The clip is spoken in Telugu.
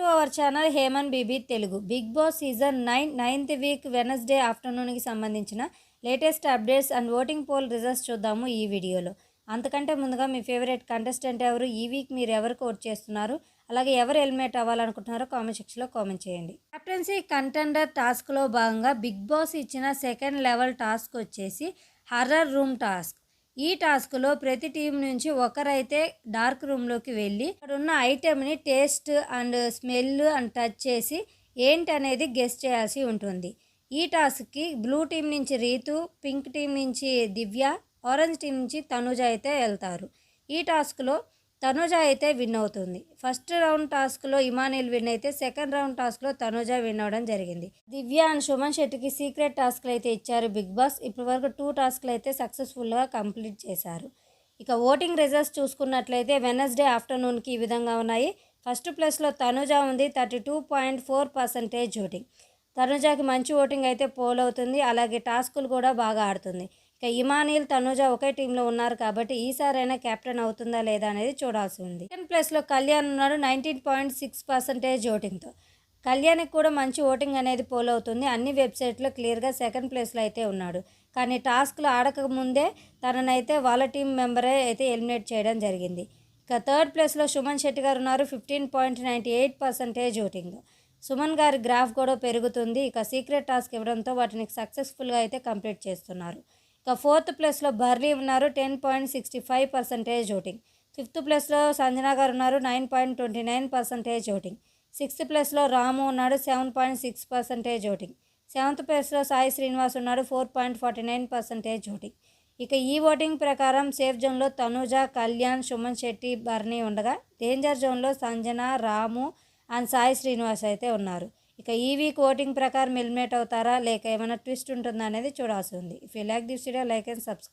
To our channel Heman BB Telugu. Bigg Boss season 9 9th week Wednesday ఆఫ్టర్నూన్కి సంబంధించిన latest updates and voting poll results చూద్దాము ఈ వీడియోలో. అంతకంటే ముందుగా మీ ఫేవరెట్ కంటెస్టెంట్ ఎవరు, ఈ వీక్ మీరు ఎవరికి ఓట్ చేస్తున్నారు, అలాగే ఎవరు ఎలిమినేట్ అవ్వాలనుకుంటున్నారో కామెంట్ సెక్షన్లో కామెంట్ చేయండి. కెప్టెన్సీ కంటెండర్ టాస్క్లో భాగంగా బిగ్ బాస్ ఇచ్చిన సెకండ్ లెవెల్ టాస్క్ వచ్చేసి హర్రర్ రూమ్ టాస్క్. ఈ టాస్క్లో ప్రతి టీం నుంచి ఒకరైతే డార్క్ రూమ్లోకి వెళ్ళి అక్కడ ఉన్న ఐటెంని taste and smell and touch చేసి ఏంటి అనేది గెస్ చేయాల్సి ఉంటుంది. ఈ టాస్క్కి బ్లూ టీం నుంచి రీతు, పింక్ టీం నుంచి దివ్య, ఆరెంజ్ టీం నుంచి తనుజ అయితే వెళ్తారు. ఈ టాస్క్లో తనుజ అయితే విన్ అవుతుంది. ఫస్ట్ రౌండ్ టాస్క్లో ఇమానిల్ విన్ అయితే సెకండ్ రౌండ్ టాస్క్లో తనుజ విన్ అవ్వడం జరిగింది. దివ్య అండ్ సుమన్ శెట్టికి సీక్రెట్ టాస్క్లు అయితే ఇచ్చారు బిగ్ బాస్. ఇప్పటి వరకు 2 టాస్క్లు అయితే సక్సెస్ఫుల్గా కంప్లీట్ చేశారు. ఇక ఓటింగ్ రిజల్ట్స్ చూసుకున్నట్లయితే వెనస్డే ఆఫ్టర్నూన్కి ఈ విధంగా ఉన్నాయి. ఫస్ట్ ప్లేస్లో తనుజ ఉంది, 32.4% ఓటింగ్. తనుజకి మంచి ఓటింగ్ అయితే పోల్ అవుతుంది. అలాగే టాస్కులు కూడా బాగా ఆడుతుంది. ఇక ఇమానిల్, తనుజ ఒకే టీంలో ఉన్నారు కాబట్టి ఈసారైనా కెప్టెన్ అవుతుందా లేదా అనేది చూడాల్సి ఉంది. సెకండ్ ప్లేస్లో కళ్యాణ్ ఉన్నాడు 19.6% ఓటింగ్తో. కళ్యాణ్కి కూడా మంచి ఓటింగ్ అనేది పోల్ అవుతుంది. అన్ని వెబ్సైట్లో క్లియర్గా సెకండ్ ప్లేస్లో అయితే ఉన్నాడు. కానీ టాస్క్లు ఆడకముందే తననైతే వాళ్ళ టీం మెంబరే అయితే ఎలిమినేట్ చేయడం జరిగింది. ఇక థర్డ్ ప్లేస్లో సుమన్ శెట్టి గారు ఉన్నారు 15.98% ఓటింగ్. సుమన్ గారి గ్రాఫ్ కూడా పెరుగుతుంది. ఇక సీక్రెట్ టాస్క్ ఇవ్వడంతో వాటిని సక్సెస్ఫుల్గా అయితే కంప్లీట్ చేస్తున్నారు. ఇక ఫోర్త్ ప్లేస్లో బర్లీ ఉన్నారు 10.65% ఓటింగ్. ఫిఫ్త్ ప్లేస్లో సంజన గారు ఉన్నారు 9.29% ఓటింగ్. సిక్స్త్ ప్లేస్లో రాము ఉన్నాడు 7.6% ఓటింగ్. సెవెంత్ ప్లేస్లో సాయి శ్రీనివాస్ ఉన్నాడు 4.49% ఓటింగ్. ఇక ఈ ఓటింగ్ ప్రకారం సేఫ్ జోన్లో తనుజ, కళ్యాణ్, సుమన్ శెట్టి, బర్నీ ఉండగా డేంజర్ జోన్లో సంజన, రాము అండ్ సాయి శ్రీనివాస్ అయితే ఉన్నారు. ఇక ఈ వీక్ ఓటింగ్ ప్రకారం ఎలిమినేట్ అవుతారా లేక ఏమైనా ట్విస్ట్ ఉంటుందా అనేది చూడాల్సి ఉంది. If you like this video, like and subscribe.